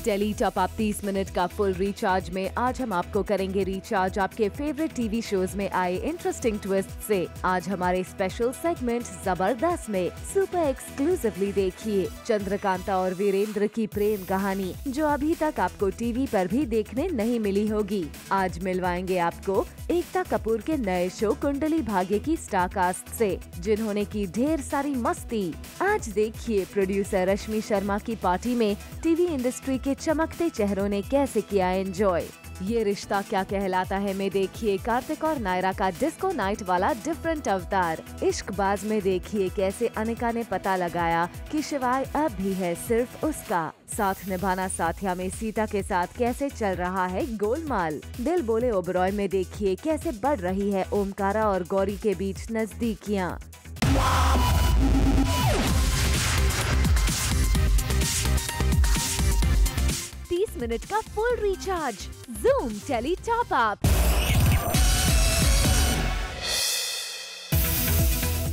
Tele top up 30 minute का full recharge में आज हम आपको करेंगे रिचार्ज आपके फेवरेट टीवी शोज में आए इंटरेस्टिंग ट्विस्ट से। आज हमारे स्पेशल सेगमेंट जबरदस्त में सुपर एक्सक्लूसिवली देखिए चंद्रकांता और वीरेंद्र की प्रेम कहानी जो अभी तक आपको टीवी पर भी देखने नहीं मिली होगी। आज मिलवाएंगे आपको एकता कपूर के नए शो कुंडली भाग्य की स्टार कास्ट से, जिन्होंने की ढेर सारी मस्ती। आज देखिए प्रोड्यूसर रश्मि शर्मा की पार्टी में टीवी इंडस्ट्री के चमकते चेहरों ने कैसे किया एंजॉय। ये रिश्ता क्या कहलाता है में देखिए कार्तिक और नायरा का डिस्को नाइट वाला डिफरेंट अवतार। इश्कबाज में देखिए कैसे अनिका ने पता लगाया कि शिवाय अब भी है सिर्फ उसका। साथ निभाना साथिया में सीता के साथ कैसे चल रहा है गोलमाल। दिल बोले ओबरॉय में देखिए कैसे बढ़ रही है ओमकारा और गौरी के बीच नजदीकियाँ। 30 मिनट का full recharge Zoom tele top up.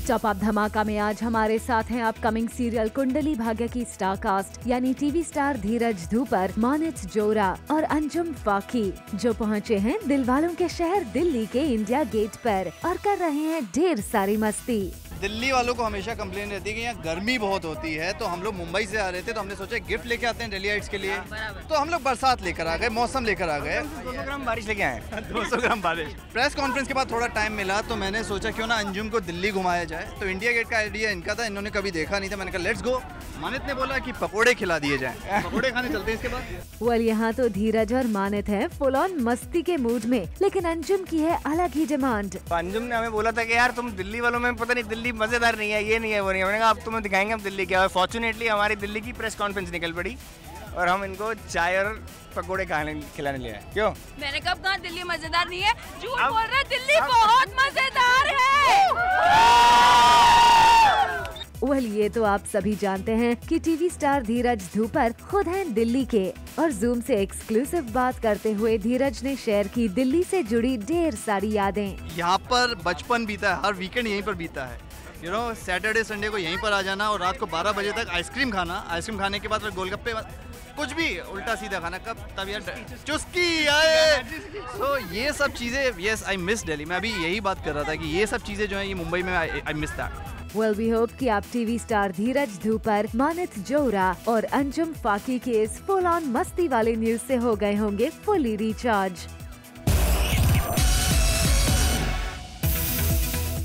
Top up धमाका में आज हमारे साथ हैं अपकमिंग सीरियल कुंडली भाग्य की स्टार कास्ट यानी टीवी स्टार धीरज धूपर, मानित जोरा और अंजुम फाकी, जो पहुंचे हैं दिलवालों के शहर दिल्ली के इंडिया गेट पर और कर रहे हैं ढेर सारी मस्ती। दिल्ली वालों को हमेशा कंप्लेन रहती है कि यहाँ गर्मी बहुत होती है, तो हम लोग मुंबई से आ रहे थे तो हमने सोचा गिफ्ट लेके आते हैं दिल्लीइट्स के लिए। तो हम लोग बरसात लेकर आ गए, मौसम लेकर आ गए, 200 ग्राम बारिश लेके आए 200 ग्राम बारिश। प्रेस कॉन्फ्रेंस के बाद थोड़ा टाइम मिला तो मैंने सोचा क्यों ना अंजुम को दिल्ली घुमाया जाए। तो इंडिया गेट का आइडिया इनका था, इन्होंने कभी देखा नहीं था। मैंने कहा लेट्स गो। मानित ने बोला कि पकोड़े खिला दिए जाए, पकोड़े खाने चलते हैं इसके बाद। वेल यहाँ तो धीरज और मानित है फुल ऑन मस्ती के मूड में, लेकिन अंजुम की है अलग ही डिमांड। अंजुम ने हमें बोला था कि यार तुम दिल्ली वालों में पता नहीं दिल्ली मजेदार नहीं है, ये नहीं है वो नहीं है। मैंने कहा अब तुम्हें दिखाएंगे हम दिल्ली क्या है। फॉर्चुनेटली हमारी दिल्ली की प्रेस कॉन्फ्रेंस निकल पड़ी और हम इनको चाय और पकोड़े खिलाने लिए आए। क्यों? मैंने कब कहा दिल्ली मजेदार नहीं है? झूठ बोल रहा, दिल्ली बहुत मजेदार है। वेल ये तो आप सभी जानते हैं कि टीवी स्टार धीरज धूपर खुद हैं दिल्ली के, और जूम से एक्सक्लूसिव बात करते हुए धीरज ने शेयर की दिल्ली से जुड़ी ढेर सारी यादें। यहाँ पर बचपन बीता है, हर वीकेंड यहीं पर बीता है। यू नो सैटरडे संडे को यहीं पर आ जाना और रात को 12 बजे तक आइसक्रीम खाना, आइसक्रीम खाने के बाद फिर गोलगप्पे, कुछ भी उल्टा सीधा खाना। कब तब यार चुस्की आए। तो ये सब चीजें, यस आई मिस दिल्ली। मैं अभी यही बात कर रहा था कि ये सब चीजें जो है ये मुंबई में I miss that. Well we hope कि आप टीवी स्टार धीरज धूपर, मानित जोरा और अंजुम फाकी के इस फुल ऑन मस्ती वाले न्यूज से हो गए होंगे फुली रिचार्ज।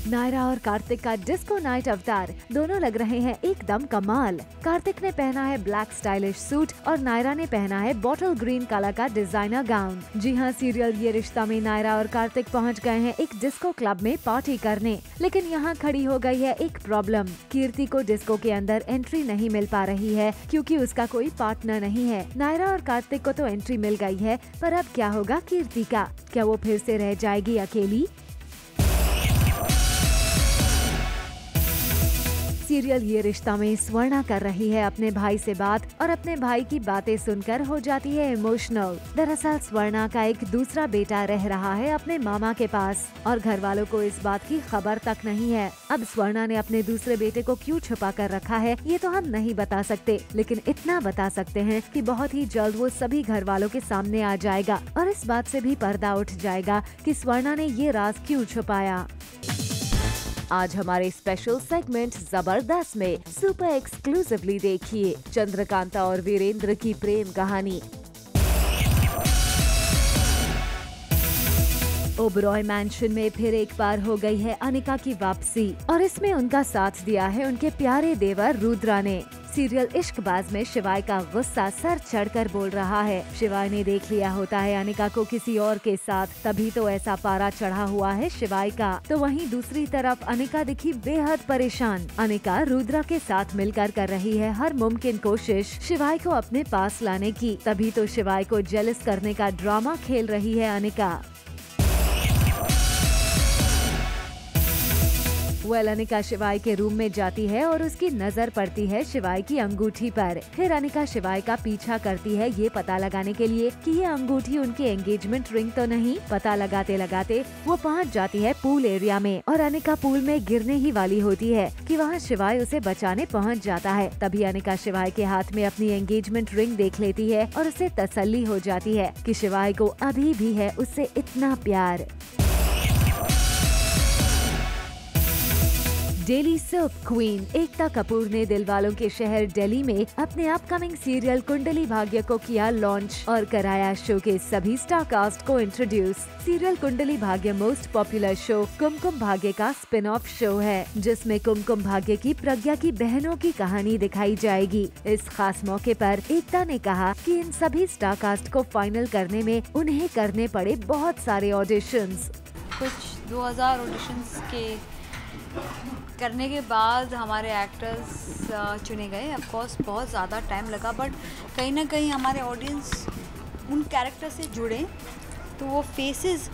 नायरा और कार्तिक का डिस्को नाइट अवतार दोनों लग रहे हैं एकदम कमाल। कार्तिक ने पहना है ब्लैक स्टाइलिश सूट और नायरा ने पहना है बॉटल ग्रीन कलर का डिजाइनर गाउन। जी हाँ, सीरियल ये रिश्ता में नायरा और कार्तिक पहुंच गए हैं एक डिस्को क्लब में पार्टी करने, लेकिन यहाँ खड़ी हो गई है एक प्रॉब्लम। कीर्ति को डिस्को के अंदर एंट्री नहीं मिल पा रही है क्योंकि उसका कोई पार्टनर नहीं है। नायरा और कार्तिक को तो एंट्री मिल गई है, पर अब क्या होगा कीर्ति का? क्या वो फिर से रह जाएगी अकेली? सीरियल ये रिश्ता में स्वर्णा कर रही है अपने भाई से बात और अपने भाई की बातें सुनकर हो जाती है इमोशनल। दरअसल स्वर्णा का एक दूसरा बेटा रह रहा है अपने मामा के पास और घर वालों को इस बात की खबर तक नहीं है। अब स्वर्णा ने अपने दूसरे बेटे को क्यों छुपा कर रखा है ये तो हम नहीं बता सकते, लेकिन इतना बता सकते हैं कि बहुत ही जल्द वो सभी घर वालों के सामने आ जाएगा और इस बात से भी पर्दा उठ जाएगा कि स्वर्णा ने ये राज क्यों छुपाया। आज हमारे स्पेशल सेगमेंट जबरदस्त में सुपर एक्सक्लूसिवली देखिए चंद्रकांता और वीरेंद्र की प्रेम कहानी। ओबरॉय मैंशन में फिर एक बार हो गई है अनिका की वापसी और इसमें उनका साथ दिया है उनके प्यारे देवर रुद्रा ने। सीरियल इश्कबाज में शिवाय का गुस्सा सर चढ़कर बोल रहा है। शिवाय ने देख लिया होता है अनिका को किसी और के साथ, तभी तो ऐसा पारा चढ़ा हुआ है शिवाय का। तो वहीं दूसरी तरफ अनिका दिखी बेहद परेशान। अनिका रुद्रा के साथ मिलकर कर रही है हर मुमकिन कोशिश शिवाय को अपने पास लाने की, तभी तो शिवाय को जेलस करने का ड्रामा खेल रही है अनिका। अनिका शिवाय के रूम में जाती है और उसकी नजर पड़ती है शिवाय की अंगूठी पर। फिर अनिका शिवाय का पीछा करती है ये पता लगाने के लिए कि ये अंगूठी उनकी एंगेजमेंट रिंग तो नहीं। पता लगाते लगाते वो पहुंच जाती है पूल एरिया में और अनिका पूल में गिरने ही वाली होती है कि वहाँ शिवाय उसे बचाने पहुँच जाता है। तभी अनिका शिवाय के हाथ में अपनी एंगेजमेंट रिंग देख लेती है और उसे तसल्ली हो जाती है कि शिवाय को अभी भी है उससे इतना प्यार। Daily soap queen Ekta Kapoor ने दिलवालों के शहर दिल्ली में अपने अपकमिंग सीरियल कुंडली भाग्य को किया लॉन्च और कराया शो के सभी स्टार कास्ट को introduce. Serial Kundali Bhagya most popular show Kumkum Bhagya का स्पिन ऑफ शो है, जिसमें कुमकुम भाग्य की प्रज्ञा की बहनों की कहानी दिखाई जाएगी। इस खास मौके पर एकता ने कहा कि इन सभी स्टार कास्ट को फाइनल करने में उन्हें करने पड़े बहुत सारे ऑडिशंस। कुछ 2000 ऑडिशंस के करने के बाद हमारे एक्टर्स चुने गए। ऑफ कोर्स बहुत ज़्यादा टाइम लगा, बट कहीं ना कहीं हमारे ऑडियंस उन कैरेक्टर से जुड़े, तो वो फेसेस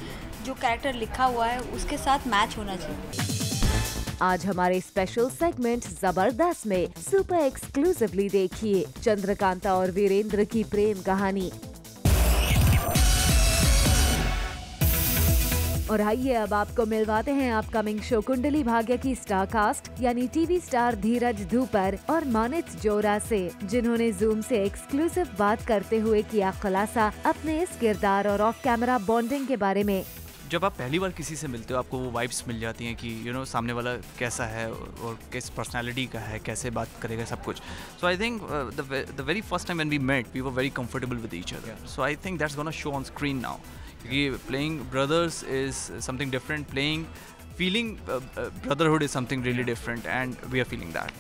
जो कैरेक्टर लिखा हुआ है उसके साथ मैच होना चाहिए। आज हमारे स्पेशल सेगमेंट जबरदस्त में सुपर एक्सक्लूसिवली देखिए चंद्रकांता और वीरेंद्र की प्रेम कहानी। और आइए अब आपको मिलवाते हैं अपकमिंग शो कुंडली भाग्य की स्टार कास्ट यानी टीवी स्टार धीरज धूपर और मानित जोरा से, जिन्होंने जूम से एक्सक्लूसिव बात करते हुए किया खुलासा अपने इस किरदार और ऑफ कैमरा बॉन्डिंग के बारे में। जब आप पहली बार किसी से मिलते हो आपको वो वाइब्स मिल जाती हैं कि सामने वाला कैसा है और किस पर्सनालिटी का है, कैसे बात करेगा, सब कुछ। So I think the very first time when we met we were very comfortable with each other. So I think that's gonna show on screen now, क्योंकि playing brothers is something different, feeling brotherhood is something really different and we are feeling that.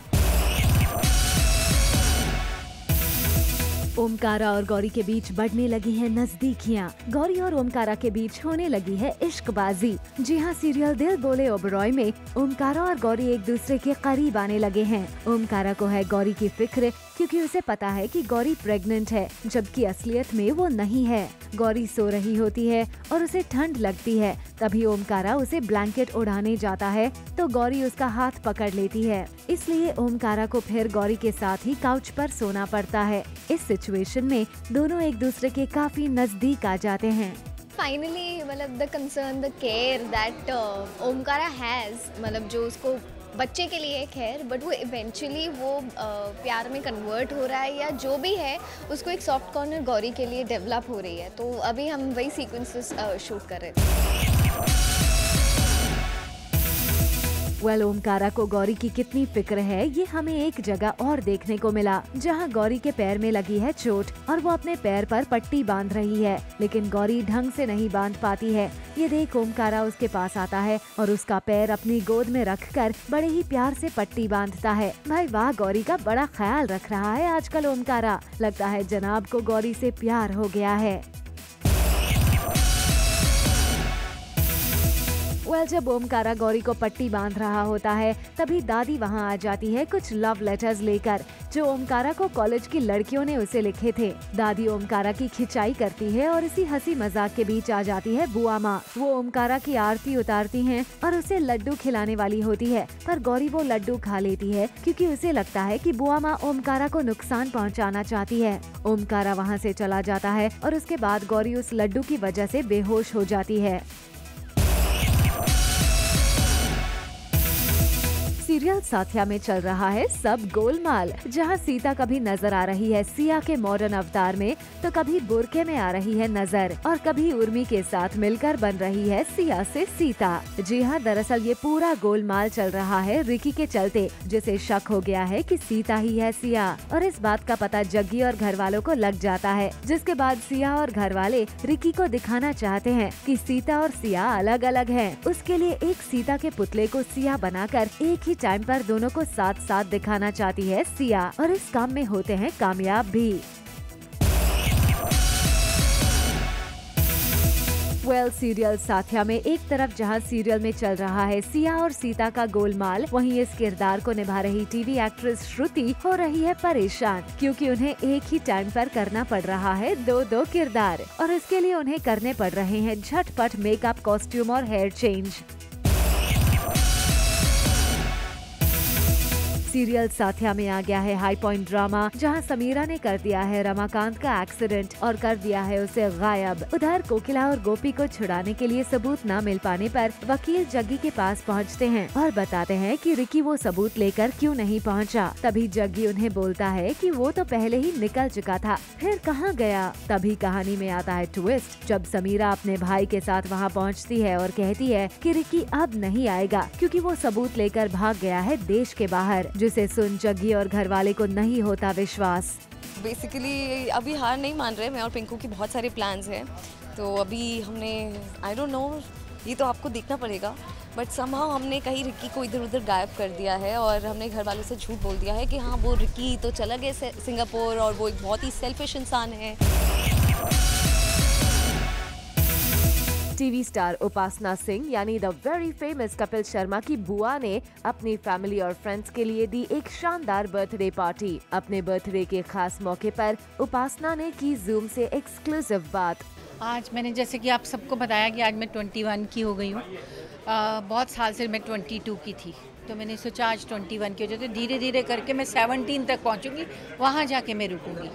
Omkara और गौरी के बीच बढ़ने लगी है नजदीकियाँ। गौरी और ओमकारा के बीच होने लगी है इश्कबाजी। जी हाँ, सीरियल दिल बोले ओबरॉय में ओमकारा और गौरी एक दूसरे के करीब आने लगे हैं। ओमकारा को है गौरी की फिक्र, क्योंकि उसे पता है कि गौरी प्रेग्नेंट है, जबकि असलियत में वो नहीं है। गौरी सो रही होती है और उसे ठंड लगती है। तभी ओमकारा उसे ब्लैंकेट उड़ाने जाता है तो गौरी उसका हाथ पकड़ लेती है। इसलिए ओमकारा को फिर गौरी के साथ ही काउच पर सोना पड़ता है। इस सिचुएशन में दोनों एक दूसरे के काफी नजदीक आ जाते हैं। फाइनली मतलब the concern, the care that Omkara has, मतलब जो उसको बच्चे के लिए खैर, बट वो इवेंचुअली वो प्यार में कन्वर्ट हो रहा है या जो भी है, उसको एक सॉफ्ट कॉर्नर गौरी के लिए डेवलप हो रही है। तो अभी हम वही सीक्वेंसेस शूट कर रहे थे। ओमकारा को गौरी की कितनी फिक्र है ये हमें एक जगह और देखने को मिला, जहां गौरी के पैर में लगी है चोट और वो अपने पैर पर पट्टी बांध रही है, लेकिन गौरी ढंग से नहीं बांध पाती है। ये देख ओमकारा उसके पास आता है और उसका पैर अपनी गोद में रखकर बड़े ही प्यार से पट्टी बांधता है। भाई वाह, गौरी का बड़ा ख्याल रख रहा है आजकल ओमकारा। लगता है जनाब को गौरी से प्यार हो गया है। जब ओमकारा गौरी को पट्टी बांध रहा होता है तभी दादी वहां आ जाती है कुछ लव लेटर्स लेकर, जो ओमकारा को कॉलेज की लड़कियों ने उसे लिखे थे। दादी ओमकारा की खिंचाई करती है और इसी हंसी मजाक के बीच आ जाती है बुआ माँ। वो ओमकारा की आरती उतारती हैं और उसे लड्डू खिलाने वाली होती है, पर गौरी वो लड्डू खा लेती है क्योंकि उसे लगता है कि बुआ माँ ओमकारा को नुकसान पहुँचाना चाहती है। ओमकारा वहाँ से चला जाता है और उसके बाद गौरी उस लड्डू की वजह से बेहोश हो जाती है। सीरियल साथिया में चल रहा है सब गोलमाल, जहां सीता कभी नजर आ रही है सिया के मॉडर्न अवतार में, तो कभी बुरके में आ रही है नजर और कभी उर्मी के साथ मिलकर बन रही है सिया से सीता। जी हाँ, दरअसल ये पूरा गोलमाल चल रहा है रिकी के चलते, जिसे शक हो गया है कि सीता ही है सिया, और इस बात का पता जग्गी और घर वालों को लग जाता है। जिसके बाद सिया और घर वाले रिकी को दिखाना चाहते हैं कि सीता और सिया अलग अलग हैं। उसके लिए एक सीता के पुतले को सिया बनाकर एक ही टाइम पर दोनों को साथ साथ दिखाना चाहती है सिया, और इस काम में होते हैं कामयाब भी। सीरियल साथिया में एक तरफ जहां सीरियल में चल रहा है सिया और सीता का गोलमाल, वहीं इस किरदार को निभा रही टीवी एक्ट्रेस श्रुति हो रही है परेशान, क्योंकि उन्हें एक ही टाइम पर करना पड़ रहा है दो किरदार, और इसके लिए उन्हें करने पड़ रहे हैं झटपट मेकअप, कॉस्ट्यूम और हेयर चेंज। सीरियल साथिया में आ गया है हाई पॉइंट ड्रामा, जहां समीरा ने कर दिया है रमाकांत का एक्सीडेंट और कर दिया है उसे गायब। उधर कोकिला और गोपी को छुड़ाने के लिए सबूत न मिल पाने पर वकील जग्गी के पास पहुंचते हैं और बताते हैं कि रिकी वो सबूत लेकर क्यों नहीं पहुंचा। तभी जग्गी उन्हें बोलता है कि वो तो पहले ही निकल चुका था, फिर कहाँ गया। तभी कहानी में आता है ट्विस्ट, जब समीरा अपने भाई के साथ वहाँ पहुँचती है और कहती है कि रिकी अब नहीं आएगा क्योंकि वो सबूत लेकर भाग गया है देश के बाहर, जिसे सुन जग्गी और घर वाले को नहीं होता विश्वास। बेसिकली अभी हार नहीं मान रहे, मैं और पिंकू की बहुत सारे प्लान्स हैं, तो अभी हमने आई डोंट नो, ये तो आपको देखना पड़ेगा, बट समहाउ हमने कहीं रिकी को इधर उधर गायब कर दिया है और हमने घर वालों से झूठ बोल दिया है कि हाँ वो रिकी तो चला गया सिंगापुर और वो एक बहुत ही सेल्फिश इंसान है। टीवी स्टार उपासना सिंह यानी the very famous Kapil Sharma की बुआ ने अपनी फैमिली और फ्रेंड्स के लिए दी एक शानदार बर्थडे पार्टी। अपने बर्थडे के खास मौके पर उपासना ने की जूम से एक्सक्लूसिव बात। आज मैंने, जैसे कि आप सबको बताया कि आज मैं 21 की हो गई हूँ। बहुत साल से मैं 22 की थी, तो मैंने सोचा आज 21 की हो जाए, तो धीरे धीरे करके मैं 17 तक पहुँचूँगी, वहाँ जाके मैं रुकूँगी।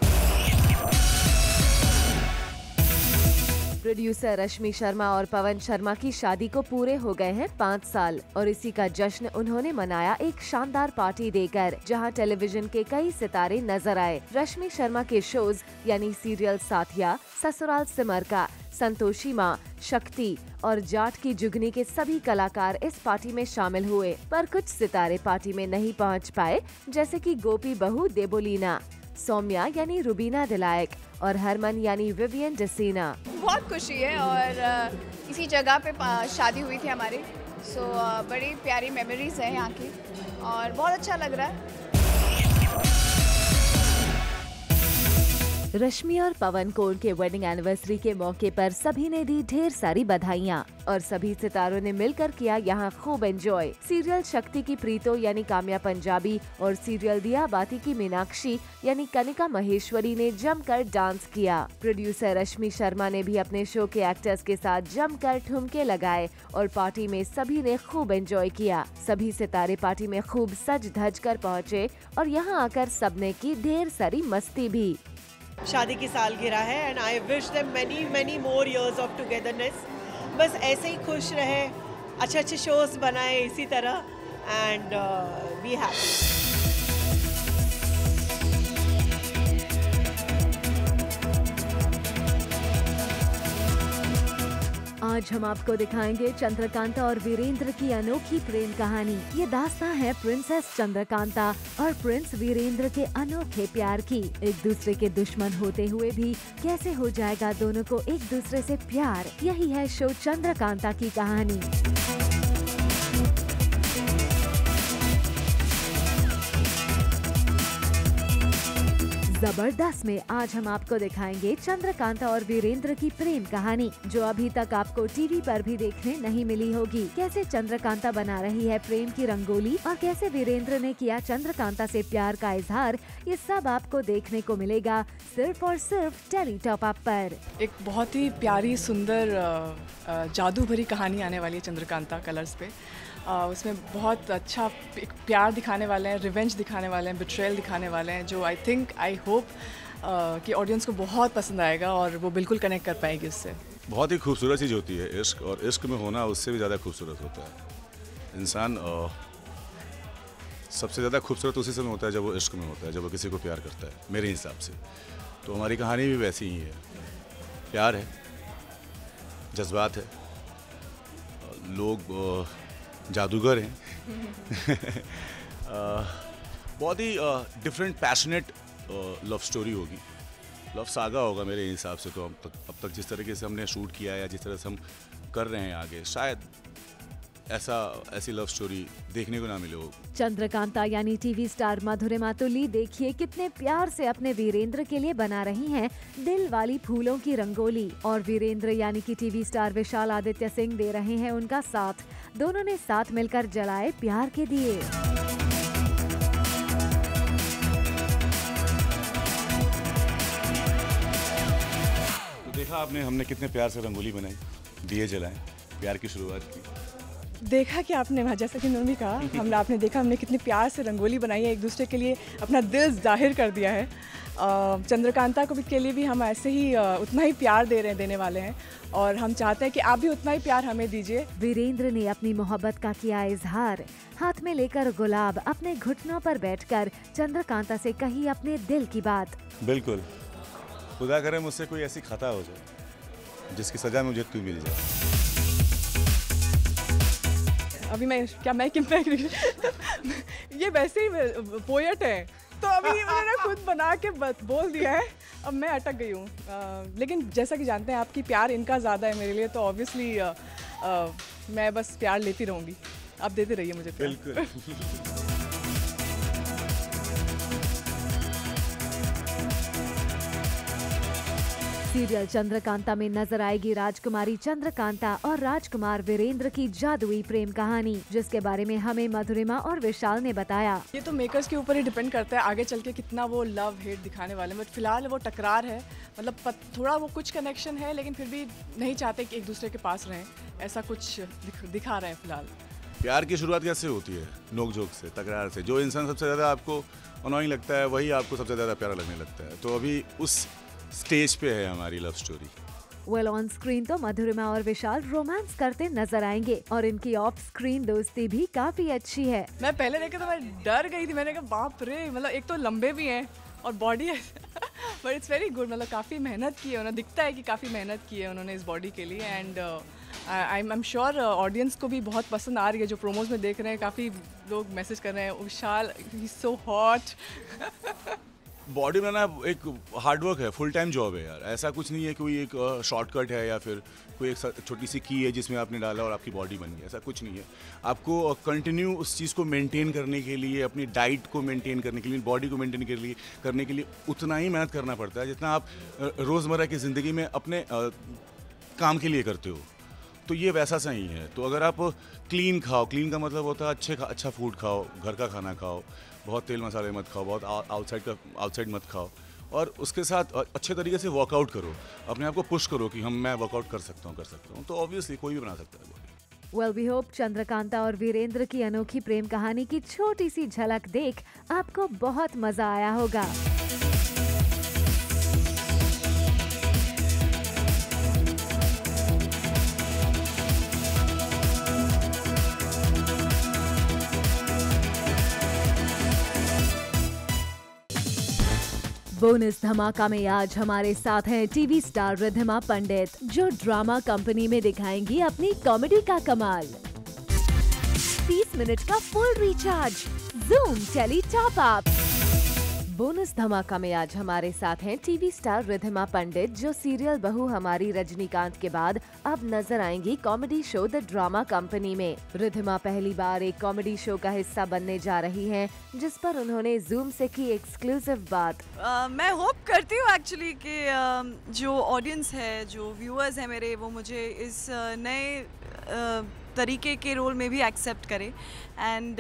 प्रोड्यूसर रश्मि शर्मा और पवन शर्मा की शादी को पूरे हो गए हैं 5 साल और इसी का जश्न उन्होंने मनाया एक शानदार पार्टी देकर, जहां टेलीविजन के कई सितारे नजर आए। रश्मि शर्मा के शोज यानी सीरियल साथिया, ससुराल सिमर का, संतोषी माँ, शक्ति और जाट की जुगनी के सभी कलाकार इस पार्टी में शामिल हुए, पर कुछ सितारे पार्टी में नहीं पहुंच पाए, जैसे कि गोपी बहू देबोलीना, सौम्या यानी रुबीना दिलायक और हरमन यानी विवियन डिसीना। बहुत खुशी है और इसी जगह पे शादी हुई थी हमारी, सो बड़ी प्यारी मेमोरीज है यहाँ की और बहुत अच्छा लग रहा है। रश्मि और पवन को उनके वेडिंग एनिवर्सरी के मौके पर सभी ने दी ढेर सारी बधाइयाँ और सभी सितारों ने मिलकर किया यहाँ खूब एंजॉय। सीरियल शक्ति की प्रीतो यानी काम्या पंजाबी और सीरियल दिया बाती की मीनाक्षी यानी कनिका महेश्वरी ने जमकर डांस किया। प्रोड्यूसर रश्मि शर्मा ने भी अपने शो के एक्टर्स के साथ जमकर ठुमके लगाए और पार्टी में सभी ने खूब एंजॉय किया। सभी सितारे पार्टी में खूब सज धज कर पहुँचे और यहाँ आकर सबने की ढेर सारी मस्ती भी। शादी की सालगिरह है and I wish them many more years of togetherness. बस ऐसे ही खुश रहे, अच्छे अच्छे शोज बनाए इसी तरह एंड बी हैप्पी। आज हम आपको दिखाएंगे चंद्रकांता और वीरेंद्र की अनोखी प्रेम कहानी। ये दास्तां है प्रिंसेस चंद्रकांता और प्रिंस वीरेंद्र के अनोखे प्यार की। एक दूसरे के दुश्मन होते हुए भी कैसे हो जाएगा दोनों को एक दूसरे से प्यार, यही है शो चंद्रकांता की कहानी। जबरदस्त में आज हम आपको दिखाएंगे चंद्रकांता और वीरेंद्र की प्रेम कहानी, जो अभी तक आपको टीवी पर भी देखने नहीं मिली होगी। कैसे चंद्रकांता बना रही है प्रेम की रंगोली और कैसे वीरेंद्र ने किया चंद्रकांता से प्यार का इजहार, ये सब आपको देखने को मिलेगा सिर्फ और सिर्फ टेली टॉप अप पर। एक बहुत ही प्यारी सुंदर जादू भरी कहानी आने वाली है चंद्रकांता कलर्स पे। उसमें बहुत अच्छा एक प्यार दिखाने वाले हैं, रिवेंज दिखाने वाले हैं, बिट्रेयल दिखाने वाले हैं, जो आई होप कि ऑडियंस को बहुत पसंद आएगा और वो बिल्कुल कनेक्ट कर पाएगी उससे। बहुत ही खूबसूरत चीज़ होती है इश्क, और इश्क में होना उससे भी ज़्यादा खूबसूरत होता है। इंसान सबसे ज़्यादा खूबसूरत उसी समय होता है जब वो इश्क में होता है, जब वो किसी को प्यार करता है, मेरे हिसाब से। तो हमारी कहानी भी वैसी ही है, प्यार है, जज्बात है, लोग जादूगर हैं बहुत ही डिफरेंट पैशनेट लव स्टोरी होगी, लव सागा होगा मेरे हिसाब से। तो अब तक जिस तरीके से हमने शूट किया है या जिस तरह से हम कर रहे हैं आगे, शायद ऐसी लव स्टोरी देखने को ना मिले हो। चंद्रकांता यानी टीवी स्टार मधुरिमा तुली देखिए कितने प्यार से अपने वीरेंद्र के लिए बना रही हैं दिल वाली फूलों की रंगोली, और वीरेंद्र यानी कि टीवी स्टार विशाल आदित्य सिंह दे रहे हैं उनका साथ। दोनों ने साथ मिलकर जलाए प्यार के दिए। तो देखा आपने हमने कितने प्यार से रंगोली बनाई, दिए जलाए, प्यार की शुरुआत की। देखा कि आपने वहाँ, जैसा कि उन्होंने भी कहा, आपने देखा हमने कितने प्यार से रंगोली बनाई है, एक दूसरे के लिए अपना दिल जाहिर कर दिया है। चंद्रकांता को भी के लिए भी हम ऐसे ही उतना ही प्यार देने वाले हैं और हम चाहते हैं कि आप भी उतना ही प्यार हमें दीजिए। वीरेंद्र ने अपनी मोहब्बत का किया इजहार, हाथ में लेकर गुलाब अपने घुटनों पर बैठकर चंद्रकांता से कही अपने दिल की बात। बिल्कुल, खुदा करे मुझसे कोई ऐसी खता हो जाए जिसकी सजा मुझे तू मिल जाए। अभी मैं ये वैसे ही पोएट है, तो अभी उन्होंने खुद बना के बोल दिया है, अब मैं अटक गई हूँ। लेकिन जैसा कि जानते हैं आपकी प्यार इनका ज़्यादा है मेरे लिए, तो ऑब्वियसली मैं बस प्यार लेती रहूँगी, आप देते रहिए मुझे प्यार। बिल्कुल। सीरियल चंद्रकांता में नजर आएगी राजकुमारी चंद्रकांता और राजकुमार वीरेंद्र की जादुई प्रेम कहानी, जिसके बारे में हमें मधुरिमा और विशाल ने बताया। ये तो मेकर्स के ऊपर ही डिपेंड करता है आगे चल के कितना वो लव हेट दिखाने वाले हैं, बट फिलहाल वो टकरार है, मतलब थोड़ा वो कुछ कनेक्शन है, लेकिन फिर भी नहीं चाहते कि एक दूसरे के पास रहें, ऐसा कुछ दिखा रहे हैं फिलहाल। प्यार की शुरुआत कैसे होती है? नोक-झोंक से, तकरार से। जो इंसान सबसे ज़्यादा आपको अनोइंग लगता है वही आपको सबसे ज़्यादा प्यारा लगने लगता है, तो अभी उस स्टेज पे है हमारी love story. Well on screen तो मधुरिमा और विशाल रोमांस करते नजर आएंगे और इनकी ऑफ स्क्रीन दोस्ती भी काफी अच्छी है। मैं पहले देखे तो मैं डर गई थी, मैंने कहा बाप रे, मतलब एक तो लंबे भी हैं और बॉडी है बट इट्स वेरी गुड, मतलब काफ़ी मेहनत की है उन्होंने, दिखता है कि काफ़ी मेहनत की है उन्होंने इस बॉडी के लिए। And I am sure audience को भी बहुत पसंद आ रही है, जो प्रोमोज में देख रहे हैं काफ़ी लोग मैसेज कर रहे हैं, Vishal he is so hot. Body बनाना एक हार्डवर्क है, फुल टाइम जॉब है यार, ऐसा कुछ नहीं है कोई एक शॉर्टकट है या फिर कोई एक छोटी सी की है जिसमें आपने डाला और आपकी बॉडी बन गई, ऐसा कुछ नहीं है। आपको कंटिन्यू उस चीज़ को मेंटेन करने के लिए, अपनी डाइट को मेंटेन करने के लिए, बॉडी को मेंटेन करने के लिए उतना ही मेहनत करना पड़ता है जितना आप रोज़मर्रा की ज़िंदगी में अपने काम के लिए करते हो, तो ये वैसा सही है। तो अगर आप क्लीन खाओ, क्लीन का मतलब होता है अच्छा फूड खाओ, घर का खाना खाओ, बहुत तेल मसाले मत खाओ, बहुत आउटसाइड मत खाओ, और उसके साथ अच्छे तरीके से वर्कआउट करो, अपने आप को पुश करो कि मैं वर्कआउट कर सकता हूँ, तो ऑब्वियसली कोई भी बना सकता है body. Well we hope Chandrakanta और वीरेंद्र की अनोखी प्रेम कहानी की छोटी सी झलक देख आपको बहुत मजा आया होगा। बोनस धमाका में आज हमारे साथ हैं टीवी स्टार रिद्धिमा पंडित, जो ड्रामा कंपनी में दिखाएंगी अपनी कॉमेडी का कमाल। 30 मिनट का full recharge, Zoom tele top up. Bonus धमाका में आज हमारे साथ हैं टीवी स्टार रिद्धिमा पंडित, जो सीरियल बहू हमारी रजनीकांत के बाद अब नजर आएंगी comedy show the drama company में। रिद्धिमा पहली बार एक कॉमेडी शो का हिस्सा बनने जा रही हैं, जिस पर उन्होंने जूम से की एक्सक्लूसिव बात। मैं होप करती हूँ एक्चुअली कि जो ऑडियंस है, जो व्यूअर्स हैं मेरे, वो मुझे इस नए तरीके के रोल में भी एक्सेप्ट करे। एंड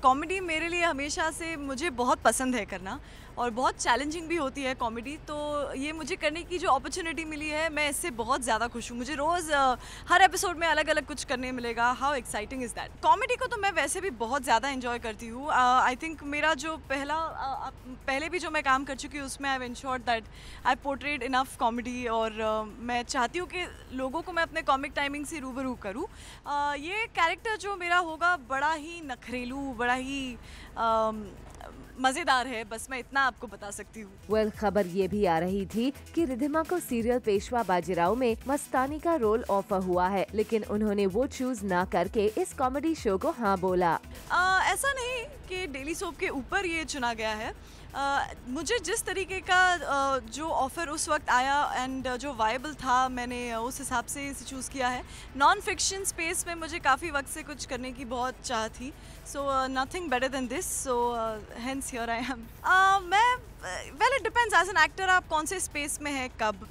कॉमेडी मेरे लिए हमेशा से मुझे बहुत पसंद है करना, और बहुत चैलेंजिंग भी होती है कॉमेडी, तो ये मुझे करने की जो अपॉर्चुनिटी मिली है, मैं इससे बहुत ज़्यादा खुश हूँ। मुझे रोज़ हर एपिसोड में अलग अलग कुछ करने मिलेगा। How exciting is that. Comedy को तो मैं वैसे भी बहुत ज़्यादा एंजॉय करती हूँ। आई थिंक मेरा जो पहले भी जो मैं काम कर चुकी हूँ उसमें I have insured that I portrayed enough comedy, और मैं चाहती हूँ कि लोगों को मैं अपने कॉमिक टाइमिंग से रूबरू करूँ। ये कैरेक्टर जो मेरा होगा बड़ा ही नखरेलू, बड़ा ही मज़ेदार है, बस मैं इतना आपको बता सकती हूँ। वेल खबर ये भी आ रही थी कि रिद्धिमा को सीरियल पेशवा बाजीराव में मस्तानी का रोल ऑफर हुआ है, लेकिन उन्होंने वो चूज ना करके इस कॉमेडी शो को हाँ बोला। ऐसा नहीं कि डेली सोप के ऊपर ये चुना गया है। मुझे जिस तरीके का जो ऑफ़र उस वक्त आया एंड जो वायबल था, मैंने उस हिसाब से इसे चूज़ किया है। नॉन फिक्शन स्पेस में मुझे काफ़ी वक्त से कुछ करने की बहुत चाह थी, so nothing better than this, so hence here I am. मैं well it depends as an actor आप कौन से स्पेस में हैं, कब।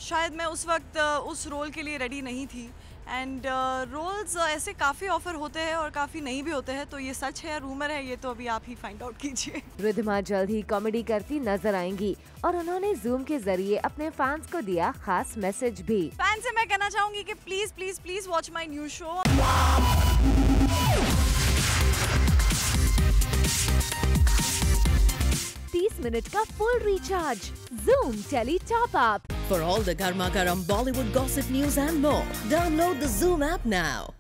शायद मैं उस वक्त उस रोल के लिए रेडी नहीं थी, एंड रोल्स ऐसे काफ़ी ऑफर होते हैं और काफ़ी नहीं भी होते हैं, तो ये सच है या रूमर है ये तो अभी आप ही फाइंड आउट कीजिए। रिद्धिमा जल्द ही कॉमेडी करती नजर आएंगी, और उन्होंने जूम के जरिए अपने फैंस को दिया खास मैसेज भी। फैंस से मैं कहना चाहूँगी कि please please please watch my new show. 30 minute का full recharge. Zoom Tele Top Up. For all the Garma Garam Bollywood gossip news and more, download the Zoom app now.